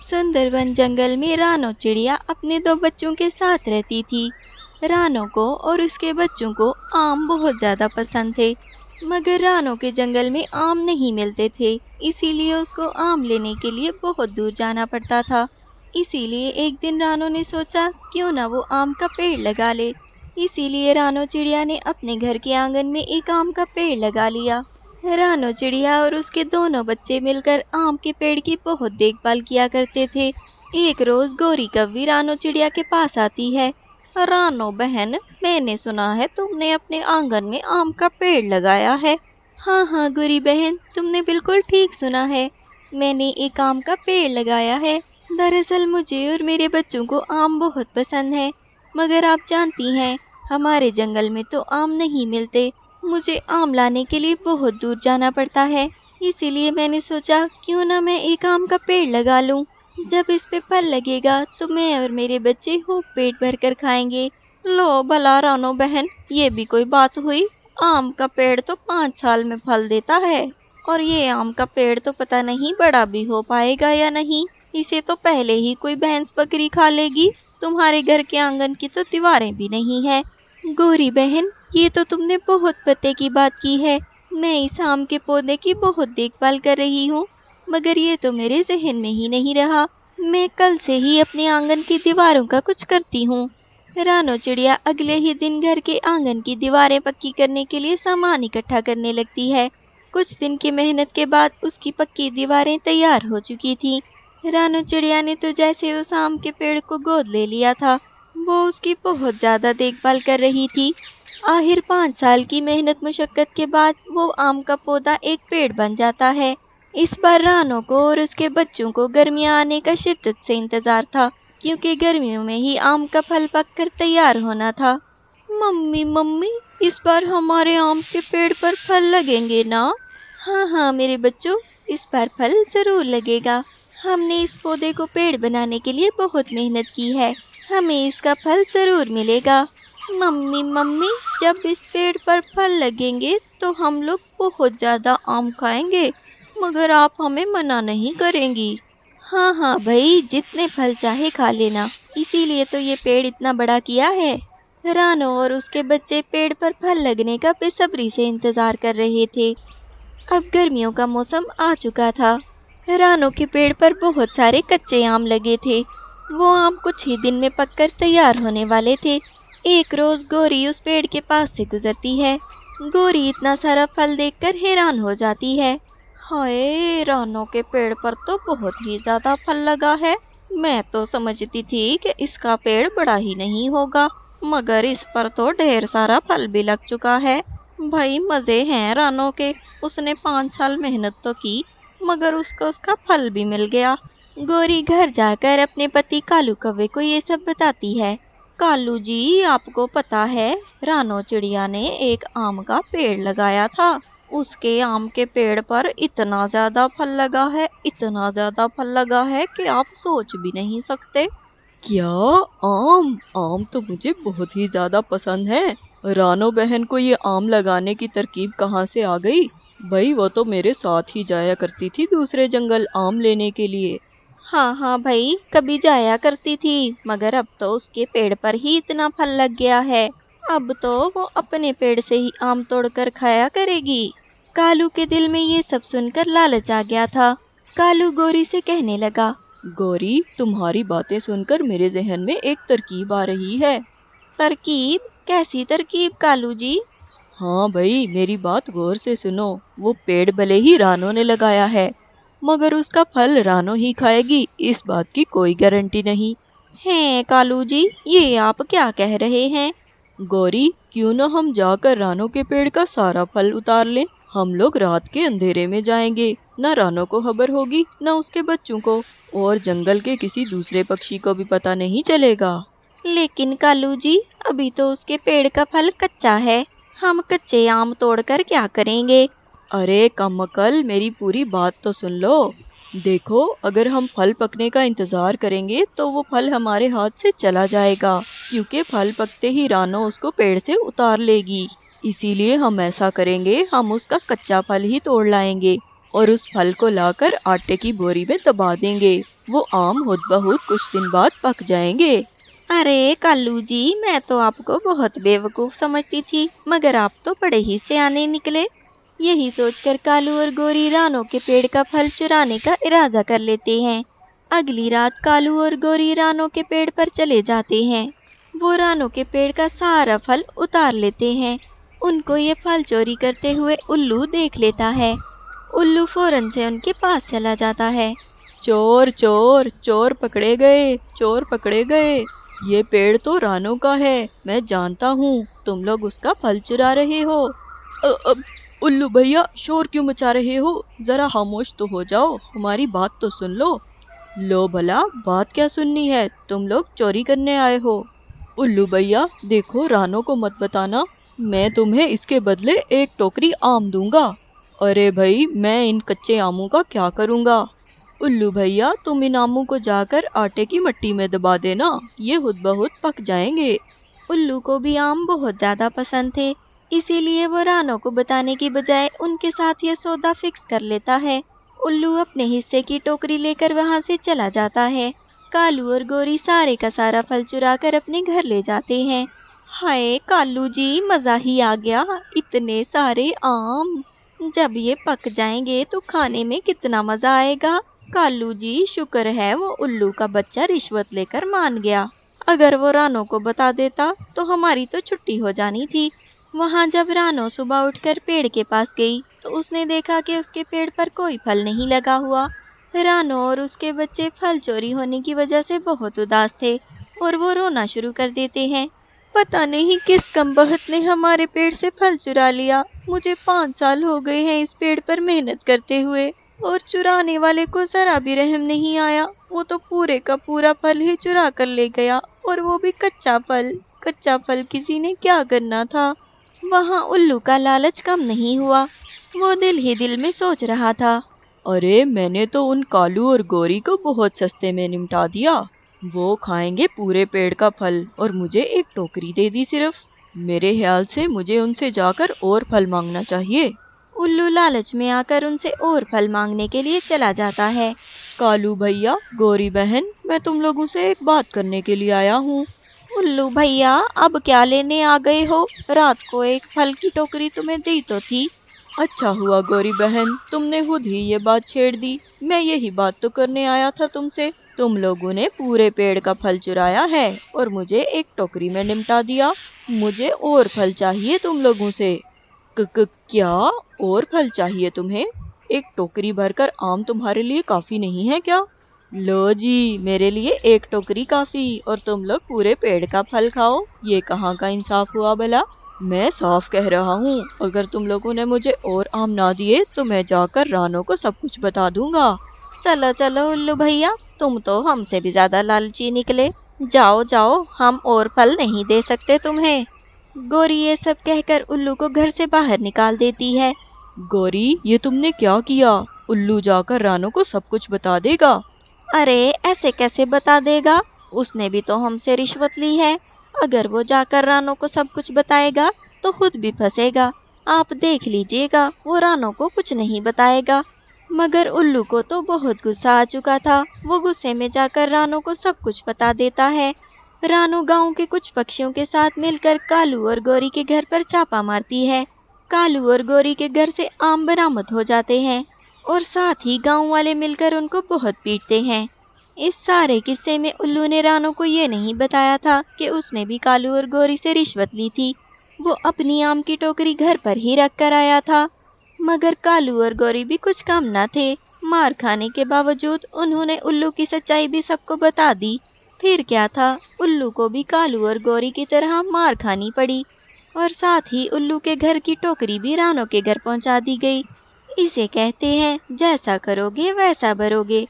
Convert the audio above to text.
सुंदरबन जंगल में रानो चिड़िया अपने दो बच्चों के साथ रहती थी। रानो को और उसके बच्चों को आम बहुत ज्यादा पसंद थे, मगर रानो के जंगल में आम नहीं मिलते थे, इसीलिए उसको आम लेने के लिए बहुत दूर जाना पड़ता था। इसीलिए एक दिन रानो ने सोचा क्यों ना वो आम का पेड़ लगा ले। इसीलिए रानो चिड़िया ने अपने घर के आंगन में एक आम का पेड़ लगा लिया। रानो चिड़िया और उसके दोनों बच्चे मिलकर आम के पेड़ की बहुत देखभाल किया करते थे। एक रोज गौरी कव्वी रानो चिड़िया के पास आती है। रानो बहन, मैंने सुना है तुमने अपने आंगन में आम का पेड़ लगाया है। हाँ हाँ गौरी बहन, तुमने बिल्कुल ठीक सुना है, मैंने एक आम का पेड़ लगाया है। दरअसल मुझे और मेरे बच्चों को आम बहुत पसंद है, मगर आप जानती हैं हमारे जंगल में तो आम नहीं मिलते। मुझे आम लाने के लिए बहुत दूर जाना पड़ता है, इसीलिए मैंने सोचा क्यों ना मैं एक आम का पेड़ लगा लूं। जब इस पे फल लगेगा तो मैं और मेरे बच्चे खूब पेट भर कर खाएंगे। लो भला रानो बहन, ये भी कोई बात हुई? आम का पेड़ तो 5 साल में फल देता है, और ये आम का पेड़ तो पता नहीं बड़ा भी हो पाएगा या नहीं। इसे तो पहले ही कोई भैंस बकरी खा लेगी। तुम्हारे घर के आंगन की तो दीवारें भी नहीं है। गौरी बहन, ये तो तुमने बहुत पते की बात की है। मैं इस आम के पौधे की बहुत देखभाल कर रही हूँ, मगर ये तो मेरे जहन में ही नहीं रहा। मैं कल से ही अपने आंगन की दीवारों का कुछ करती हूँ। रानो चिड़िया अगले ही दिन घर के आंगन की दीवारें पक्की करने के लिए सामान इकट्ठा करने लगती है। कुछ दिन की मेहनत के बाद उसकी पक्की दीवारें तैयार हो चुकी थीं। रानो चिड़िया ने तो जैसे उस आम के पेड़ को गोद ले लिया था, वो उसकी बहुत ज्यादा देखभाल कर रही थी। आखिर 5 साल की मेहनत मुशक्कत के बाद वो आम का पौधा एक पेड़ बन जाता है। इस बार रानो को और उसके बच्चों को गर्मियां आने का शिद्दत से इंतजार था, क्योंकि गर्मियों में ही आम का फल पककर तैयार होना था। मम्मी मम्मी, इस बार हमारे आम के पेड़ पर फल लगेंगे ना? हाँ हाँ मेरे बच्चों, इस बार फल जरूर लगेगा। हमने इस पौधे को पेड़ बनाने के लिए बहुत मेहनत की है, हमें इसका फल जरूर मिलेगा। मम्मी मम्मी, जब इस पेड़ पर फल लगेंगे तो हम लोग बहुत ज्यादा आम खाएंगे, मगर आप हमें मना नहीं करेंगी। हाँ हाँ भाई, जितने फल चाहे खा लेना, इसीलिए तो ये पेड़ इतना बड़ा किया है। रानो और उसके बच्चे पेड़ पर फल लगने का बेसब्री से इंतजार कर रहे थे। अब गर्मियों का मौसम आ चुका था। रानो के पेड़ पर बहुत सारे कच्चे आम लगे थे। वो आम कुछ ही दिन में पककर तैयार होने वाले थे। एक रोज गौरी उस पेड़ के पास से गुजरती है। गौरी इतना सारा फल देखकर हैरान हो जाती है। हाय, रानो के पेड़ पर तो बहुत ही ज्यादा फल लगा है। मैं तो समझती थी कि इसका पेड़ बड़ा ही नहीं होगा, मगर इस पर तो ढेर सारा फल भी लग चुका है। भाई मजे हैं रानो के, उसने 5 साल मेहनत तो की, मगर उसको उसका फल भी मिल गया। गौरी घर जाकर अपने पति कालू कौवे को ये सब बताती है। कालू जी, आपको पता है रानो चिड़िया ने एक आम का पेड़ लगाया था। उसके आम के पेड़ पर इतना ज्यादा फल लगा है, इतना ज्यादा फल लगा है कि आप सोच भी नहीं सकते। क्या? आम? आम तो मुझे बहुत ही ज्यादा पसंद है। रानो बहन को ये आम लगाने की तरकीब कहाँ से आ गई? भाई वो तो मेरे साथ ही जाया करती थी दूसरे जंगल आम लेने के लिए। हाँ हाँ भाई, कभी जाया करती थी, मगर अब तो उसके पेड़ पर ही इतना फल लग गया है। अब तो वो अपने पेड़ से ही आम तोड़कर खाया करेगी। कालू के दिल में ये सब सुनकर लालच आ गया था। कालू गौरी से कहने लगा। गौरी, तुम्हारी बातें सुनकर मेरे जहन में एक तरकीब आ रही है। तरकीब? कैसी तरकीब कालू जी? हाँ भाई, मेरी बात गौर से सुनो। वो पेड़ भले ही रानो ने लगाया है, मगर उसका फल रानो ही खाएगी, इस बात की कोई गारंटी नहीं। हैं कालू जी, ये आप क्या कह रहे हैं? गौरी, क्यों न हम जाकर रानो के पेड़ का सारा फल उतार लें। हम लोग रात के अंधेरे में जाएंगे, न रानो को खबर होगी न उसके बच्चों को, और जंगल के किसी दूसरे पक्षी को भी पता नहीं चलेगा। लेकिन कालू जी, अभी तो उसके पेड़ का फल कच्चा है, हम कच्चे आम तोड़कर क्या करेंगे? अरे कमकल, मेरी पूरी बात तो सुन लो। देखो, अगर हम फल पकने का इंतजार करेंगे तो वो फल हमारे हाथ से चला जाएगा, क्योंकि फल पकते ही रानो उसको पेड़ से उतार लेगी। इसीलिए हम ऐसा करेंगे, हम उसका कच्चा फल ही तोड़ लाएंगे और उस फल को लाकर आटे की बोरी में दबा देंगे। वो आम खुद बखुद कुछ दिन बाद पक जाएंगे। अरे कालू जी, मैं तो आपको बहुत बेवकूफ समझती थी, मगर आप तो बड़े ही सियाने निकले। यही सोचकर कालू और गोरी रानो के पेड़ का फल चुराने का इरादा कर लेते हैं। अगली रात कालू और गोरी रानो के पेड़ पर चले जाते हैं। वो रानो के पेड़ का सारा फल उतार लेते हैं। उनको ये फल चोरी करते हुए उल्लू देख लेता है। उल्लू फौरन से उनके पास चला जाता है। चोर चोर चोर पकड़े गए, चोर पकड़े गए। ये पेड़ तो रानो का है, मैं जानता हूँ तुम लोग उसका फल चुरा रहे हो। उल्लू भैया, शोर क्यों मचा रहे हो? जरा खामोश तो हो जाओ, हमारी बात तो सुन लो। लो भला, बात क्या सुननी है, तुम लोग चोरी करने आए हो। उल्लू भैया देखो, रानो को मत बताना, मैं तुम्हें इसके बदले एक टोकरी आम दूंगा। अरे भाई, मैं इन कच्चे आमों का क्या करूंगा? उल्लू भैया तुम इन आमों को जाकर आटे की मट्टी में दबा देना, ये खुद बहुत पक जाएंगे। उल्लू को भी आम बहुत ज्यादा पसंद थे, इसीलिए वो रानो को बताने की बजाय उनके साथ ये सौदा फिक्स कर लेता है। उल्लू अपने हिस्से की टोकरी लेकर वहां से चला जाता है। कालू और गोरी सारे का सारा फल चुरा कर अपने घर ले जाते हैं। हाय कालू जी, मजा ही आ गया, इतने सारे आम। जब ये पक जाएंगे तो खाने में कितना मजा आएगा। कालू जी, शुक्र है वो उल्लू का बच्चा रिश्वत लेकर मान गया। अगर वो रानो को बता देता तो हमारी तो छुट्टी हो जानी थी। वहाँ जब रानो सुबह उठकर पेड़ के पास गई तो उसने देखा कि उसके पेड़ पर कोई फल नहीं लगा हुआ। रानो और उसके बच्चे फल चोरी होने की वजह से बहुत उदास थे और वो रोना शुरू कर देते हैं। पता नहीं किस कमबख्त ने हमारे पेड़ से फल चुरा लिया। मुझे 5 साल हो गए हैं इस पेड़ पर मेहनत करते हुए, और चुराने वाले को जरा भी रहम नहीं आया। वो तो पूरे का पूरा फल ही चुरा कर ले गया, और वो भी कच्चा फल। कच्चा फल किसी ने क्या करना था। वहाँ उल्लू का लालच कम नहीं हुआ। वो दिल ही दिल में सोच रहा था, अरे मैंने तो उन कालू और गोरी को बहुत सस्ते में निपटा दिया। वो खाएंगे पूरे पेड़ का फल और मुझे एक टोकरी दे दी सिर्फ। मेरे ख्याल से मुझे उनसे जाकर और फल मांगना चाहिए। उल्लू लालच में आकर उनसे और फल मांगने के लिए चला जाता है। कालू भैया, गोरी बहन, मैं तुम लोगों से एक बात करने के लिए आया हूँ। उल्लू भैया, अब क्या लेने आ गए हो? रात को एक फल की टोकरी तुम्हें दी तो थी। अच्छा हुआ गोरी बहन, तुमने खुद ही ये बात छेड़ दी। मैं यही बात तो करने आया था तुमसे। तुम लोगों ने पूरे पेड़ का फल चुराया है और मुझे एक टोकरी में निपटा दिया। मुझे और फल चाहिए तुम लोगों से। क्या और फल चाहिए तुम्हें? एक टोकरी भरकर आम तुम्हारे लिए काफी नहीं है क्या? लो जी, मेरे लिए एक टोकरी काफी और तुम लोग पूरे पेड़ का फल खाओ। ये कहाँ का इंसाफ हुआ भला? मैं साफ कह रहा हूँ, अगर तुम लोगों ने मुझे और आम ना दिए तो मैं जाकर रानो को सब कुछ बता दूंगा। चलो चलो उल्लू भैया, तुम तो हमसे भी ज्यादा लालची निकले। जाओ जाओ, हम और फल नहीं दे सकते तुम्हें। गोरी ये सब कहकर उल्लू को घर से बाहर निकाल देती है। गोरी, ये तुमने क्या किया? उल्लू जाकर रानो को सब कुछ बता देगा। अरे ऐसे कैसे बता देगा, उसने भी तो हमसे रिश्वत ली है। अगर वो जाकर रानो को सब कुछ बताएगा तो खुद भी फंसेगा। आप देख लीजिएगा, वो रानो को कुछ नहीं बताएगा। मगर उल्लू को तो बहुत गुस्सा आ चुका था। वो गुस्से में जाकर रानो को सब कुछ बता देता है। रानो गांव के कुछ पक्षियों के साथ मिलकर कालू और गोरी के घर पर छापा मारती है। कालू और गोरी के घर से आम बरामद हो जाते हैं और साथ ही गांव वाले मिलकर उनको बहुत पीटते हैं। इस सारे किस्से में उल्लू ने रानो को ये नहीं बताया था कि उसने भी कालू और गोरी से रिश्वत ली थी। वो अपनी आम की टोकरी घर पर ही रख कर आया था। मगर कालू और गोरी भी कुछ कम न थे। मार खाने के बावजूद उन्होंने उल्लू की सच्चाई भी सबको बता दी। फिर क्या था, उल्लू को भी कालू और गोरी की तरह मार खानी पड़ी और साथ ही उल्लू के घर की टोकरी भी रानो के घर पहुंचा दी गई। इसे कहते हैं, जैसा करोगे वैसा भरोगे।